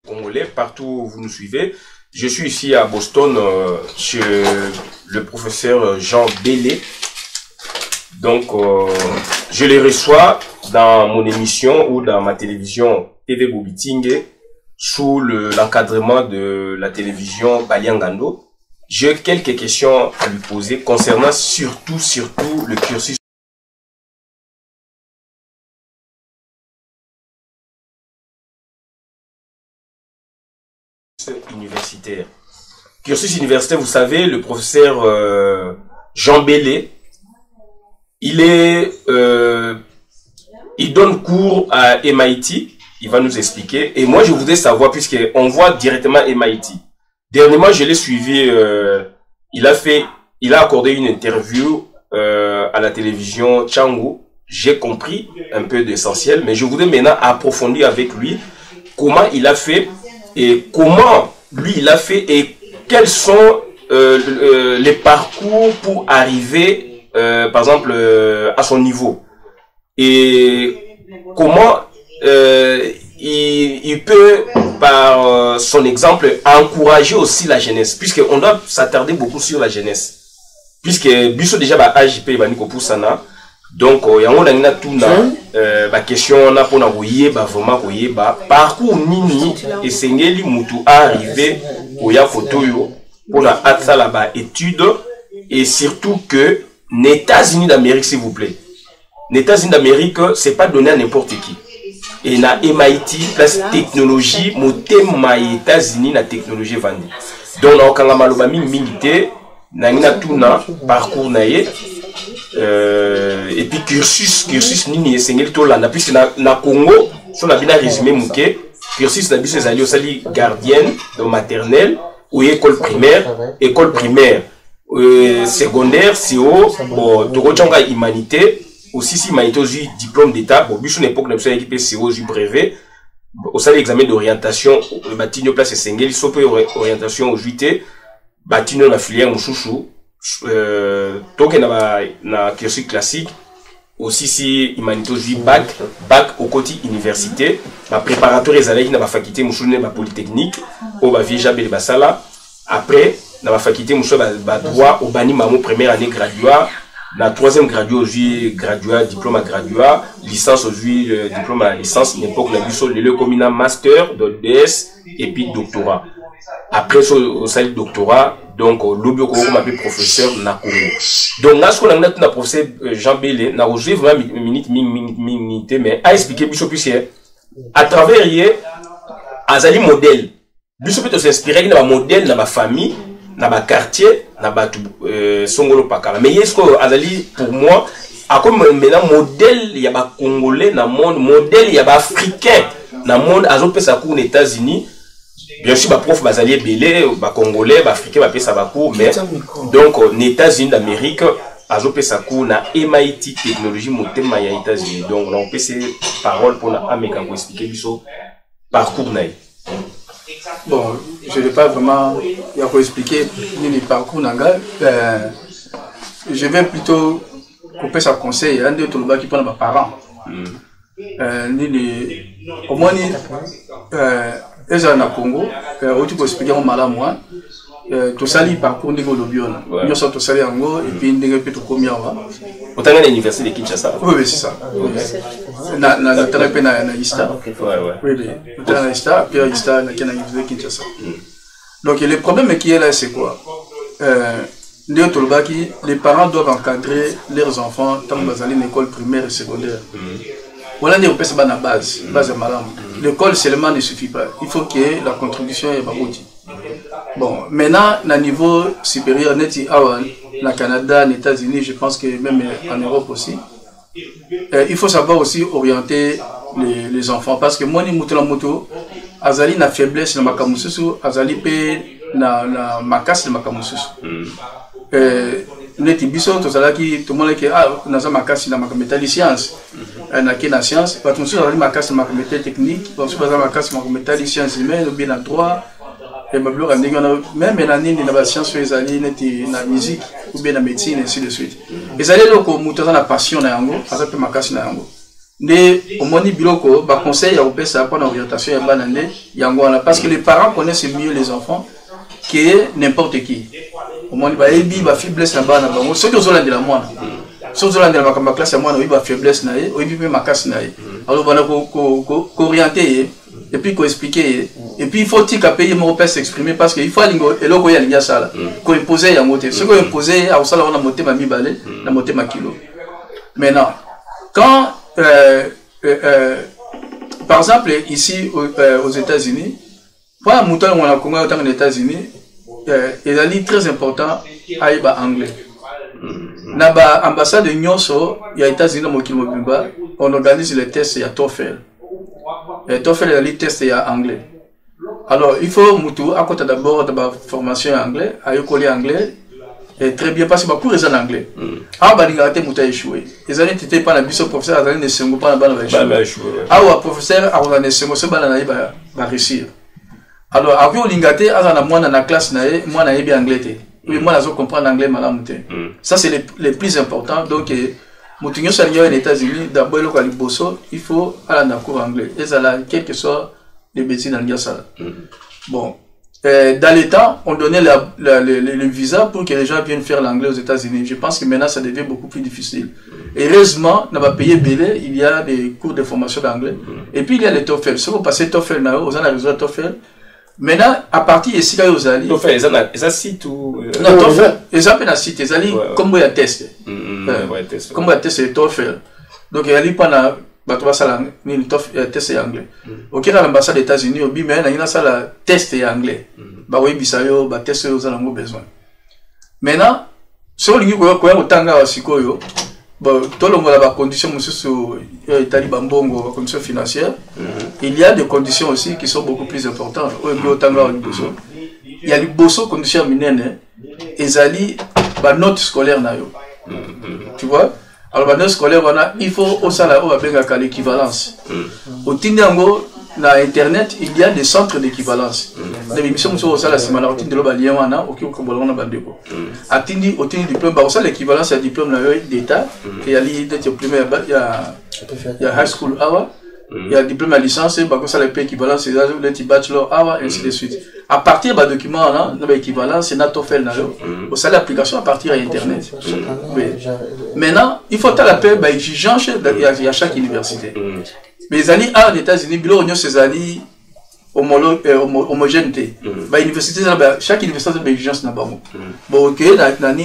Congolais, partout où vous nous suivez. Je suis ici à Boston chez le professeur Jean Bélé. Donc, je les reçois dans mon émission ou dans ma télévision TV Bobitingue sous l'encadrement de la télévision Baliangando. J'ai quelques questions à lui poser concernant surtout le cursus universitaire. Cursus universitaire, vous savez, le professeur Jean Bélé, il donne cours à MIT, il va nous expliquer. Et moi, je voudrais savoir, puisqu'on voit directement MIT. Dernièrement, je l'ai suivi, il a accordé une interview à la télévision Tchango. J'ai compris un peu d'essentiel, mais je voudrais maintenant approfondir avec lui comment il a fait et comment lui il a fait et quels sont les parcours pour arriver, par exemple, à son niveau. Et comment il peut, par son exemple, encourager aussi la jeunesse, puisqu'on doit s'attarder beaucoup sur la jeunesse. Puisque Bisso déjà AJP pour Sana. Donc, il y a une question on a pour vraiment parcours nini et sengeli mutu arrivé au ya photo yo pour la atsa étude et surtout que les États-Unis d'Amérique, s'il vous plaît. Les États-Unis d'Amérique, c'est pas donné à n'importe qui. Et na MIT, place technologie, motema États-Unis na technologie vendue. Donc, na okanga maloba milité, na ngina tuna parcours naie. Et puis cursus nini esengeli tolanda puisque na Congo so na bina résumé muke cursus na biso ezali osali gardienne de maternelle ou école primaire secondaire CO bon tokochanga humanité aussi si humanité aussi diplôme d'état bon biso n'époque na biso équipe CO aussi brevet osali examen d'orientation batinyo place esengeli so pe orientation au JT batinyo na filière mususu donc na cursus classique aussi si humanité bac au côté université la préparatoire ezalaki na ba faculté musune ba polytechnique au ba vieja bel basala après na ba faculté musune ba droit au bani mamo première année graduat na troisième graduat aujourd'hui graduat diplôme à graduat licence aujourd'hui diplôme à licence n'importe la biso le communal master de DS et puis doctorat après au salle doctorat donc l'objet qu'on m'appelle professeur na Congo. Donc là ce qu'on a na professeur Jean Bélé na aujourd'hui vraiment minute mais a expliqué biso puisque à travers hier azali modèle biso peut s'inspirer na modèle na ma famille na ba quartier na ba songolo pakala mais est-ce que azali pour moi a comme maintenant modèle il y a ba congolais na monde modèle il y a ba africain na monde azo pesa cours aux États-Unis. Bien sûr, ma prof bazali belé, ba congolais, ba africain, ba pesa ba cours, mais donc les États-Unis d'Amérique, azo pesa cours na MIT technologie motema ya États-Unis. Donc on peut ces paroles pour na ameka pour expliquer biso parcours naï. Bon, je n'ai pas vraiment y a expliquer ni parcours nanga. Je vais plutôt couper sa conseil un de tout le bas qui prend mes parents. Au moins et ça na Congo, tu peux expliquer au malamu, tout ça li parcours niveau de biona. Nous sommes tous allés en Congo et puis nous peut tout combien là. Au temps de l'université de Kinshasa. Oui, c'est ça. Na télépé na Ista. Oui, na Ista, puis Ista na l'université de Kinshasa. Donc le problème qui est là, c'est quoi? Les parents doivent encadrer leurs enfants tant qu'ils allaient à l'école primaire et secondaire. Voilà, on peut se battre à la base malade. L'école seulement ne suffit pas. Il faut qu'il y ait la contribution et l'outil. Bon, maintenant, à niveau supérieur, au Canada, aux États-Unis, je pense que même en Europe aussi, il faut savoir aussi orienter les enfants. Parce que moi, azali na faiblesse na makamususu, azali pe na makas na makamususu. Neti biso tozalaki tout le monde qui naza makasi na makameta science na ke na science pas tout ça makasi na makameta technique parce que makasi na makameta sciences humaines ou bien en droit et ma blog même na nini na ba science ezali neti na musique ou bien na médecine ainsi de suite ezali loko mutoza na passion na yango azape makasi na yango nde omoni biloko ba conseil ya opesa pour l'orientation ya bana nde yango wana parce que les parents connaissent mieux les enfants que n'importe qui omoni ba ebi ba faiblesse na bana bango soki ozolandela mwana soki ozolandela makamba classe ya mwana oyi ba faiblesse na ye oyi pe makasi na ye alors bana ko orienter et puis ko expliquer et puis il faut tika payer mon père s'exprimer parce que il faut alingo eloko ya linga sala ko imposer ya moté ce ko imposer a osala na moté ma mibale na moté ma kilo maintenant quand par exemple ici aux États-Unis pour un mouton on a connu autant aux États-Unis il est très important à y anglais na ba ambassade de Nyonso il y a États-Unis au Mokimo Bimba on organise les tests il y a TOEFL et TOEFL est les tests il y a anglais alors il faut moutou à côté d'abord de la formation en anglais à y coller anglais et très bien parce que beaucoup raisonnent en anglais. Ah bah il a été mouta échoué. Les années t'étais pas la biso professeur à ne se pas la balle échoué. Ah ouais professeur à on a ne se pas balle na va réussir. Alors après au lingate à la moi dans la classe na moi na bien anglais té. Oui moi nazo comprendre anglais malamu té. Ça c'est les plus importants donc mutunyo sanyo aux États-Unis d'abord le bosso il faut aller dans cours anglais. Et ça là quel que soit les médecines dans ça. Bon dans les temps, on donnait le visa pour que les gens viennent faire l'anglais aux États-Unis. Je pense que maintenant, ça devient beaucoup plus difficile. Heureusement, on va payer belé, il y a des cours de formation d'anglais. Et puis, il y a les TOEFL. Si vous passez TOEFL, vous avez réseau TOEFL. Maintenant, à partir de ici, vous allez... TOEFL, ils ont site ou... Non, TOEFL, ils ont un site. Ils allez comme vous test. Comme vous test le TOEFL. Donc, il y a pas bato sala ni test anglais OK à l'ambassade des États-Unis obi mais na sala test anglais ba oui bisayo ba test aux alango besoin maintenant sur lingi ko otanga wasikoyo bon tolongola ba conditions mususu itali bambongo ba conditions financières il y a des conditions aussi qui sont beaucoup plus importantes obi otanga wa liboso il y a liboso conditions minene ezali ba note scolaire na yo tu vois. Alors, dans le scolaire, il faut aussi l'équivalence. Au Tindango, dans Internet, il y a des centres d'équivalence. Les émissions sont aussi la semaine, au Tindango, il y a un diplôme, l'équivalence, il y a un diplôme d'État, il y a high school hour, il y a un diplôme à licence, il y a l'équivalence, il y a le bachelor hour, et ainsi de suite. À partir de document, l'équivalence, c'est TOEFL, aussi l'application à partir d'Internet. Maintenant, il faut la paix exigence à chaque université. Mais les années aux États-Unis, ces années homogénéité. Chaque université a une exigence. Bon, ok,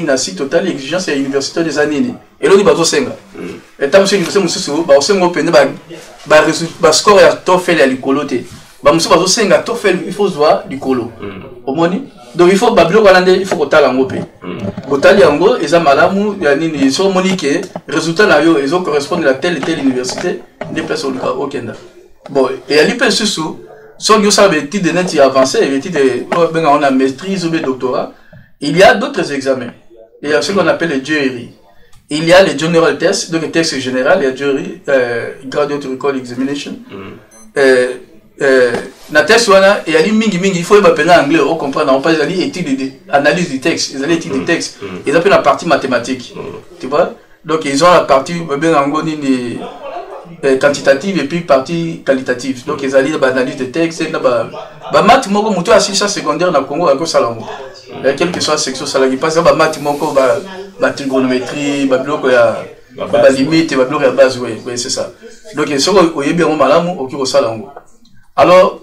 na site total exigence à l'université des années. Et là, il y a et tant que l'université a score à TOEFL à l'écoloté. Il faut se voir du colo. Donc il faut il faut que tu yango eza malamu ya nini so monike résultat na yo ezo correspondre à telle et telle université des personnes au Kenya. Bon et à l'IPS so yo ça veut dire de net avancé et de on a maîtrise ou doctorat, il y a d'autres examens. Il y a ce qu'on appelle le jury. Il y a les general tests, donc le test général, il y a jury graduate recall examination. Na test wana et ali mingi il faut apprendre anglais au comprendre on pas ali étude analyse du texte ils allaient étude du texte ils appellent la partie mathématique tu vois donc ils ont la partie ben en gros ni quantitative et puis partie qualitative donc ils allaient analyse de texte na ba math moko muto assistant secondaire na Congo à ça là quel que soit section ça là qui passe ba math moko ba trigonométrie ba bloc ya ba limite ba bloc ya base oui c'est ça donc ils sont au yebi en malamu au qui ça là. Alors,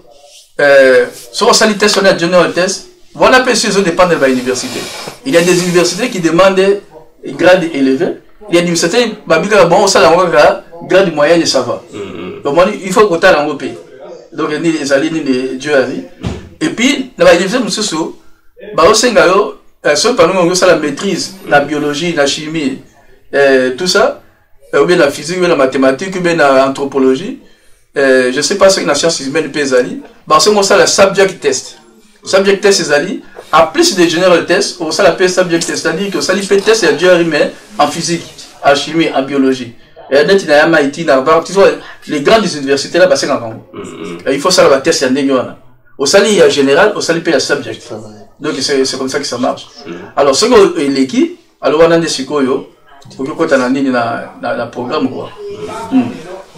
sur le test, on a general test. Voilà, peu ça dépend de l'université. Il y a des universités qui demandent des grades élevés. Il y a des universités qui demandent grade moyen et ça va. Donc, il faut qu'on ait un pays. Donc, il y a des alliés, des jury. Et puis, dans l'université, la maîtrise, la biologie, la chimie, tout ça, ou bien la physique, ou bien la mathématique, ou bien l'anthropologie. Je ne sais pas ce que la science humaine peut aller. C'est ça le subject test. Subject test, c'est à plus de general test, on ça l'appelle subject test. C'est-à-dire que ça fait test et Dieu mais en physique, en chimie, en biologie. Et là, il y a MIT, les grandes universités là, c'est en il faut ça le test en dégueulasse. Au sali en général, au sali paye subject. Donc c'est comme ça que ça marche. Alors ce que l'équipe, alors on a des psychologues, pour que quand on a un programme quoi.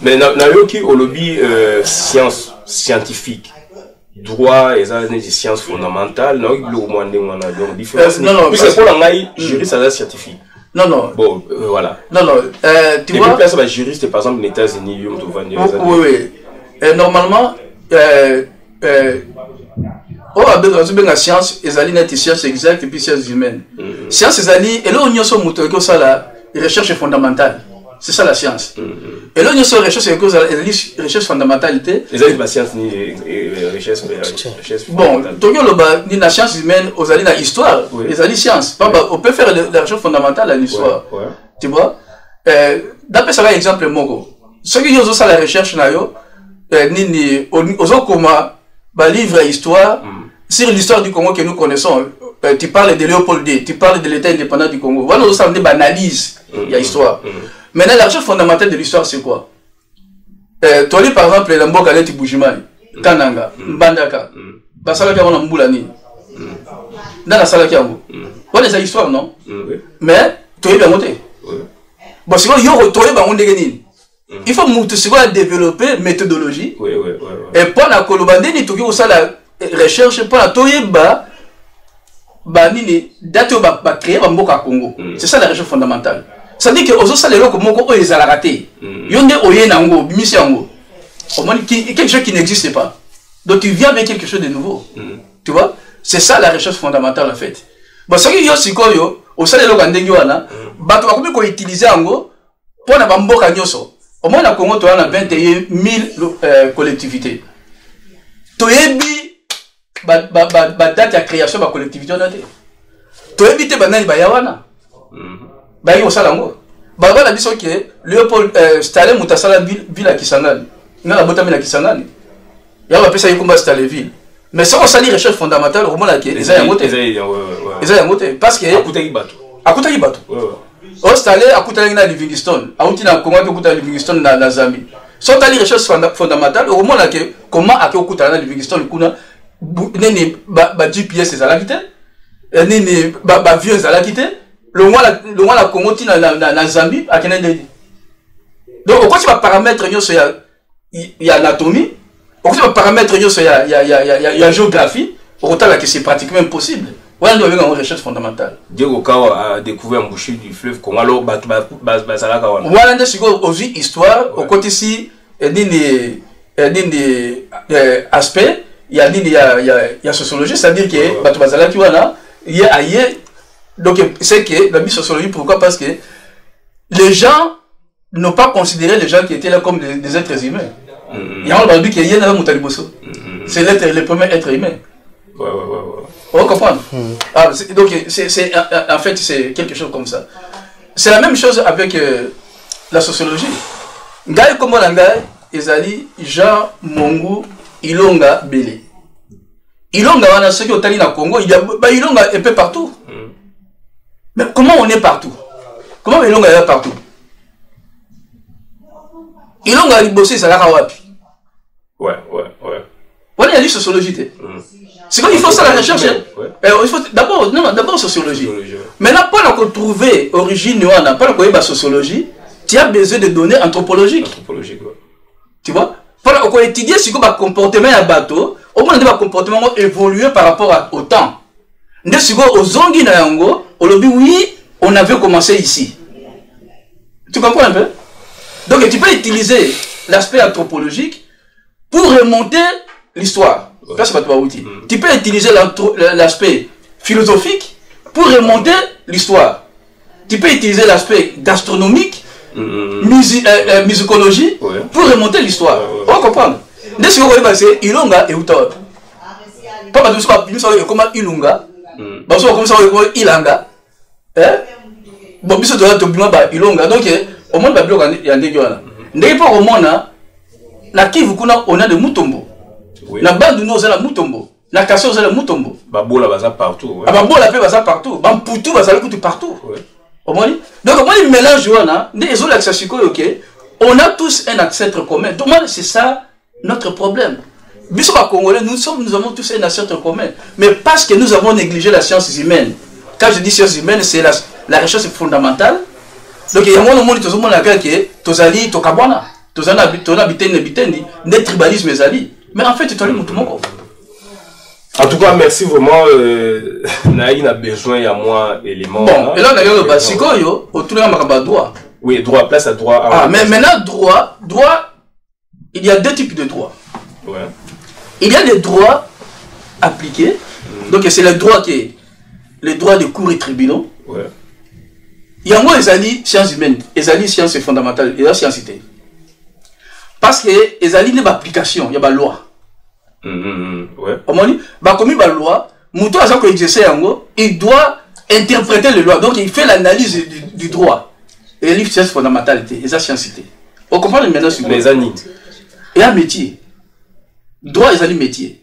Mais nayoki au lobby science scientifique. Droit et ça des sciences fondamentales non donc différence non puisque pour l'anglais juriste ça scientifique non bon voilà non tu vois place va juriste par exemple les États-Unis oui normalement la science les sciences exactes et puis sciences humaines science et là on y a son moteur que ça la recherche fondamentale. C'est ça la science. Et là, nous sommes recherche fondamentale. La science ni recherche. Bon, ni la science humaine, aux alliés la histoire, les alliés sciences. On peut faire la recherche fondamentale à l'histoire. Tu vois? D'après ça, exemple, Mogo. Ceux qui ont ça la recherche, ni aux livre histoire, sur l'histoire du Congo que nous connaissons. Tu parles de Léopold II, tu parles de l'État indépendant du Congo. Voilà, nous avons des analyses. Il y a histoire. Maintenant, la recherche fondamentale de l'histoire, c'est quoi? Toi, par exemple, la Mboka Leti Bujimai, Kananga, Mbandaka, Basalaki Amon Mboulani, dans la Salaki Amon. Voilà les histoires, non? Mais, tu es bien monté. Bon, c'est quoi, tu es bien monté. Il faut développer méthodologie. Et pour la Kolobande, tu as la recherche, pour la Toyeba, créer un Mboka Congo. C'est ça la recherche fondamentale. Ça dit que aux autres salles comme Moko ils ont raté. Yonde oye nango, bimisi yango. Quelque chose qui n'existe pas. Donc tu viens avec quelque chose de nouveau. Tu vois? C'est ça la recherche fondamentale en fait. Bon, ce qui yo sikoyo, au salles lo kandengi wana, bato bakomi ko utiliser yango pour na bamboka nyoso. Au moins na Congo to na 21 000 collectivités. Toyebi date ya création de la collectivité on a été. Toyebi te banani bayawana. Bah, il y a ça bah, la biso que Léopold Stalin Moutasala ville à Kisangani. Il y a la botame à Kisangani. Il y a la ça combat Stalinville. Mais ça on s'allie recherche fondamentale au moment là que les a monté. Les a monté parce que à côté du bateau. Au Stalin à côté de Livingstone. À côté de comment côté de Livingstone dans Zambie. Sont allés recherche fondamentale au moment là que comment à côté de Livingstone kuna nene ba GPS c'est la quitté. Nene ba vieux ça la quitté. Le mois la Congo na Zambie à Kennedy. Donc au quoi tu vas paramètres il y a anatomie, au quoi tu vas paramètres il y a géographie, au total là que c'est pratiquement impossible. Voilà nous avons une recherche fondamentale. Diego Kawa a découvert un boucher du fleuve Congo alors bazala kawana. Voilà nous sigo aussi histoire au côté ici nini aspect il y a sociologie, c'est-à-dire que batu bazala ki wana il y a ailleurs. Donc, c'est que la sociologie, pourquoi? Parce que les gens n'ont pas considéré les gens qui étaient là comme des êtres humains. Il y a un dit qu'il y a un Moutaliboso. C'est le premier être humain. On comprend? Donc, en fait, c'est quelque chose comme ça. C'est la même chose avec la sociologie. Ngaï comme Langaï, Ezali, Jean, Mongu, Ilonga, Bélé. Ilonga, on a ceux qui ont tali dans le Congo, il y a Ilonga un peu partout. Mais comment on est partout? Comment Ilonga est partout? Ilonga a bossé, ça l'a wapi. Ouais. On a dit sociologie. C'est quoi il faut ça la recherche. Il faut d'abord sociologie. Maintenant, pour trouver origine, pour la sociologie, tu as besoin de données anthropologiques. Tu vois? Pour étudier ce que le comportement est bateau, au moins le comportement évoluer par rapport au temps. Aux zongi na yango, oui, on avait commencé ici. Tu comprends un peu? Donc tu peux utiliser l'aspect anthropologique pour remonter l'histoire. Tu peux utiliser l'aspect philosophique pour remonter l'histoire. Tu peux utiliser l'aspect gastronomique, musicologie pour remonter l'histoire. On comprend? Dès que vous voyez, Ilonga et Utah. Pas parce que vous comment Ilonga. Parce que comme ça, Ilanga. Bon, biso doit te bima ba Ilonga. Donc, au monde bablo il y a des gens. N'est pas au monde na Kivu kuna on a de Mutombo. Na bande nous on a Mutombo. Na Kasso on a Mutombo. Babola baza partout. Babola pe baza partout. Bamputu baza kutu partout. Au monde. Donc au monde mélange wana, des autres accès OK. On a tous un ancêtre commun. Donc c'est ça notre problème. Biso ba Congolais, nous avons tous un ancêtre commun. Mais parce que nous avons négligé la science humaine. Quand je dis science humaine, c'est la recherche fondamentale. Donc il y a un monde qui est tozali tokabwana. tous en habitants, des tribalismes ezali. Mais en fait, tu as le mot. En tout cas, merci vraiment. Naïg a besoin, il y a moins d'éléments. Bon, et là, on a eu le basico, autour de droit. Oui, droit, place à droit. Ah, mais maintenant, droit, il y a deux types de droits. Ouais. Il y a les droits appliqués. Donc, c'est les droits des cours et tribunaux. Ouais. Il y a moi, les sciences humaines, les sciences fondamentales, et les sciences cité. Parce que les alliés, il y a application, il y a une loi. Ouais. Comme il y a une loi, il doit interpréter les lois. Donc, il fait l'analyse du droit. Et les sciences fondamentales, et les sciences cité. On comprend maintenant sur les années. Et un métier. Droit, ils ont un métier.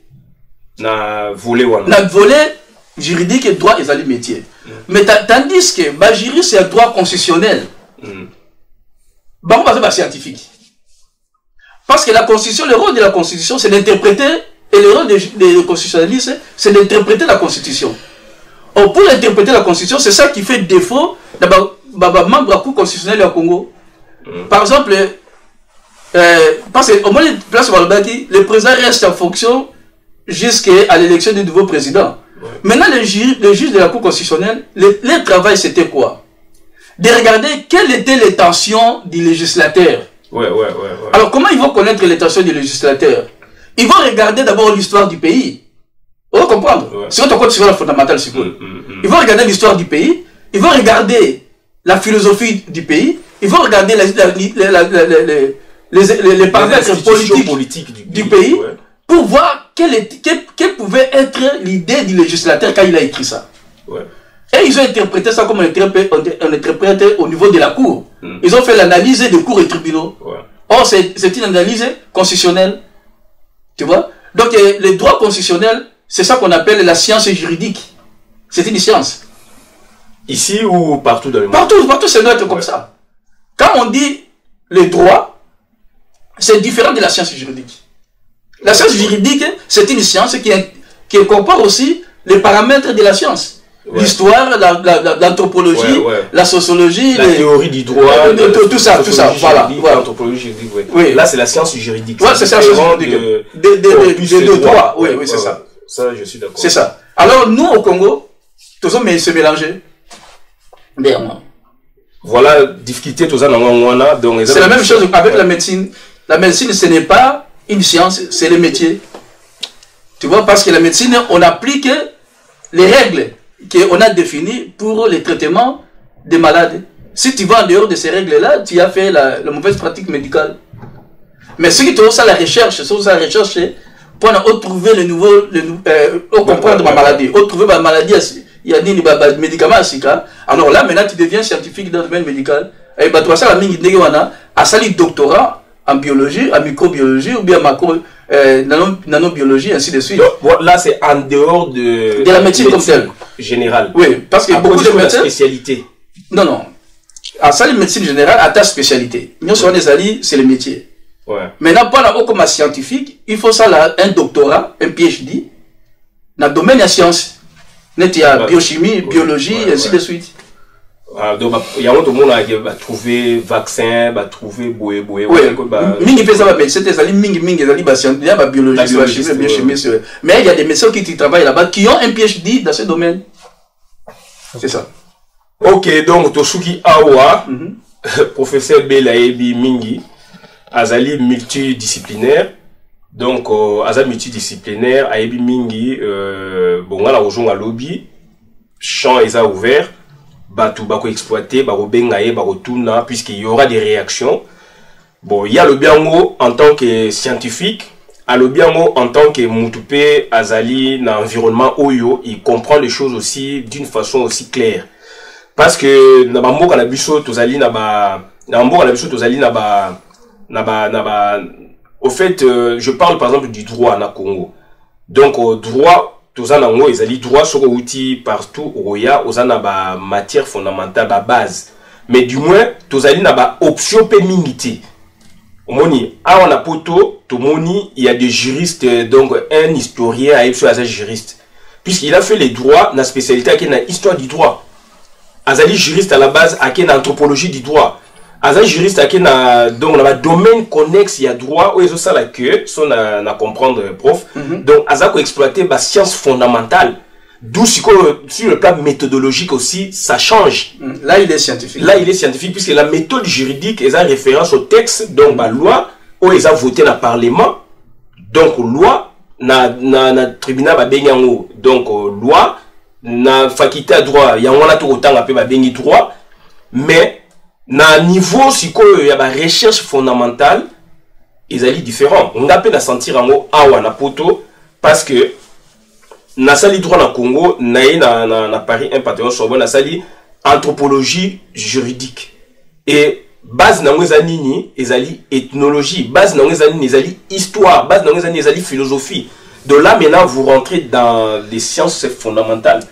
Na volet juridique et droit, ils ont un métier. Mais tandis que le juriste, c'est un droit constitutionnel. C'est scientifique. Parce que la Constitution, le rôle de la Constitution, c'est d'interpréter, et le rôle des constitutionnalistes, c'est d'interpréter la Constitution. Or, pour interpréter la Constitution, c'est ça qui fait défaut d'un membre de la Cour constitutionnelle au Congo. Par exemple, parce qu'au moins, le président reste en fonction jusqu'à l'élection du nouveau président. Ouais. Maintenant, les juges de la Cour constitutionnelle, leur travail, c'était quoi? De regarder quelles étaient les tensions du législateur. Ouais. Alors, comment ils vont connaître les tensions du législateur? Ils vont regarder d'abord l'histoire du pays. Vous allez comprendre? Ouais. C'est votre code civil fondamental, c'est quoi? Ils vont regarder l'histoire du pays, ils vont regarder la philosophie du pays, ils vont regarder les paramètres politiques du pays, ouais, pour voir quelle pouvait être l'idée du législateur quand il a écrit ça. Ouais. Et ils ont interprété ça comme on interprète au niveau de la Cour. Ils ont fait l'analyse des cours et tribunaux. Ouais. Or, c'est une analyse constitutionnelle. Tu vois? Donc, le droit constitutionnel, c'est ça qu'on appelle la science juridique. C'est une science. Ici ou partout dans le monde? Partout, c'est neutre comme ça. Quand on dit le droit, c'est différent de la science juridique. La science juridique, c'est une science qui incorpore aussi les paramètres de la science. Ouais. L'histoire, l'anthropologie, la sociologie, la théorie du droit, tout ça, voilà. L'anthropologie juridique, oui. Là, c'est la science juridique. Ouais, c'est ça, la science juridique. De droit, oui, c'est ça. Ça, je suis d'accord. C'est ça. Alors, nous, au Congo, tout ça, mais se mélanger. Voilà, difficulté, tout ça, c'est la même chose avec la médecine. La médecine, ce n'est pas une science, c'est le métier. Tu vois, parce que la médecine, on applique les règles qu'on a définies pour les traitements des malades. Si tu vas en dehors de ces règles-là, tu as fait la mauvaise pratique médicale. Mais ce qui te ça la recherche, pour trouver le nouveau, comprendre ma maladie, trouver ma maladie, il y a des médicaments à alors là, maintenant, tu deviens scientifique dans le domaine médical. Et tu vas ça, à sali doctorat en biologie, en microbiologie ou bien nanobiologie, ainsi de suite. Donc, là, c'est en dehors de la médecine comme telle. Générale. Oui, parce que beaucoup de médecins. Spécialité. Non. À sali médecine générale, à ta spécialité. Nous sommes des alliés, c'est le métier. Ouais. Maintenant, pour comme scientifique, il faut ça là, un doctorat, un PhD, dans le domaine de la science. Il y a biochimie, biologie, ainsi de suite. Donc, il y a un monde qui va trouver vaccin, va trouver boué. Mingi fait ça, mais c'est des alliés, mingi, il y a biologie, biochimie. Mais il y a des médecins qui travaillent là-bas qui ont un PhD dans ce domaine. C'est ça. Ok, donc, Tosuki Awa, professeur Belaebi Mingi, Azali multidisciplinaire. Donc, Azali multidisciplinaire, Aebi Mingi, bon, là, on a lobby, champ est ouvert. Batou bako exploité, bako bengaye, bako tuna, puisqu'il y aura des réactions. Bon, il y a le biango en tant que scientifique, à le biango en tant que Moutoupe, Azali, dans l'environnement Oyo, il comprend les choses aussi d'une façon aussi claire. Parce que, nabambo kanabiso, tozali au fait, je parle par exemple du droit na Congo. Donc, droit, tozanango ezali droit sur outil partout roya ozana ba matière fondamentale ba base mais du moins tozali na ba option pe mingiti omoni a on a poto tomoni il y a des juristes donc un historien a été un juriste puisqu'il a fait les droits na spécialité à na histoire du droit azali juriste à la base à na anthropologie du droit aza juriste ake na donc na ba domaine connexe ya droit ou ça la que son na comprendre prof donc aza ko exploiter ba science fondamentale d'où sur le plan méthodologique aussi ça change. Là il est scientifique. Là il est scientifique puisque la méthode juridique est en référence au texte donc ba loi ou ils a voté dans le parlement donc loi na tribunal ba benyango donc loi na faculté à droit ya ngona to kotanga pe ba bengi droit mais na niveau siko ya ba recherche fondamentale ils allaient différents on a pe na sentir ngo awa na poto parce que na sali droit na Congo na Paris un patron Sorbonne na sali anthropologie juridique et base na ngeza nini ezali ethnologie base na ngeza nini ezali histoire base na ngeza nini ezali philosophie. De là maintenant vous rentrez dans les sciences fondamentales.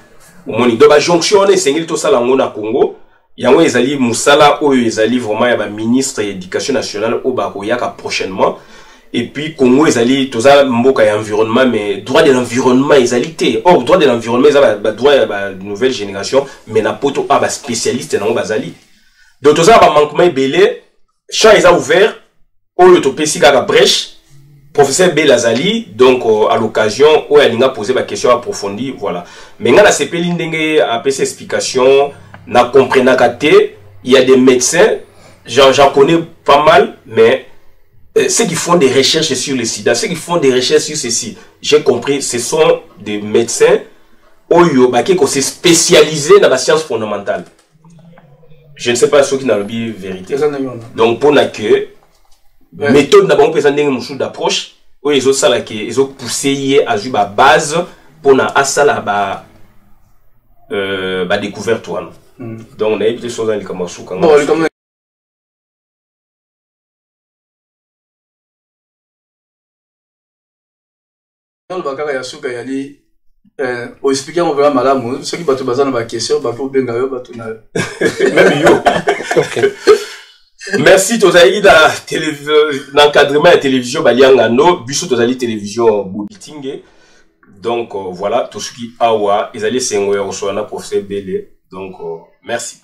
Moni do ba jonction on sengeli to sala ngo na Congo yango ezali musala oyo ezali vraiment ya ba ministre de l'éducation nationale au ba koyaka prochainement et puis Congo ezali toza mboka ya environnement mais droit de l'environnement ezali té or droit de l'environnement ezali ba droit ya ba nouvelle génération mais na poto a ba spécialiste na ngo bazali donc toza ba manquement belé champ est ouvert oyo to pesi kaka brèche. Professeur Belazali, donc à l'occasion où elle a posé ma question approfondie, voilà. Mais dans la CPL, il a fait explication, n'a compris il y a des médecins, j'en connais pas mal, mais ceux qui font des recherches sur le sida, ceux qui font des recherches sur ceci, j'ai compris, ce sont des médecins qui sont spécialisés dans la science fondamentale. Je ne sais pas ceux qui n'ont pas la vérité. Donc pour que méthode d'abord présenter une chose d'approche où ils ont ça là qui ils ont poussé à jouer base pour na asala ba découverte one donc on a eu des choses dans les commençons quand bon le bakara ya suka yali au expliquer on verra malamu ceux qui battent bazana ba question ba pour benga yo ba tuna même yo. Merci Tozali dans l'encadrement de la télévision Baliangano, Bissot Tozali télévision Boubitingue. Donc voilà, tout ce qui awa, ils allaient s'envoyer au professeur Bélé. Donc merci.